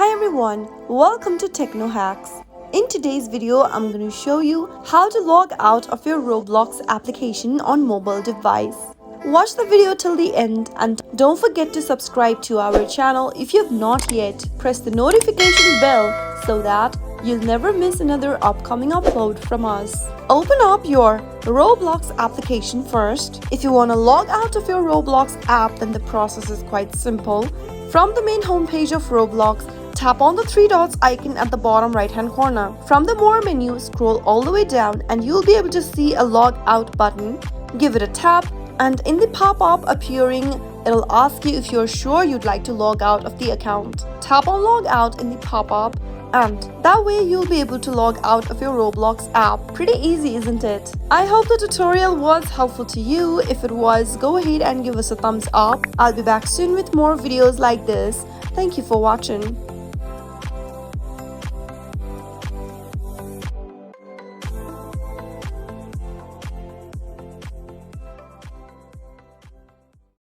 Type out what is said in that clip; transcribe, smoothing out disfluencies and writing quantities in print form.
Hi everyone, welcome to Techno Hacks. In today's video, I'm going to show you how to log out of your Roblox application on mobile device. Watch the video till the end and don't forget to subscribe to our channel if you have not yet. Press the notification bell so that you'll never miss another upcoming upload from us. Open up your Roblox application first. If you want to log out of your Roblox app, then the process is quite simple. From the main homepage of Roblox, tap on the three dots icon at the bottom right hand corner. From the More menu, scroll all the way down and you'll be able to see a Log Out button. Give it a tap and in the pop-up appearing, it'll ask you if you're sure you'd like to log out of the account. Tap on Log Out in the pop-up and that way you'll be able to log out of your Roblox app. Pretty easy, isn't it? I hope the tutorial was helpful to you. If it was, go ahead and give us a thumbs up. I'll be back soon with more videos like this. Thank you for watching.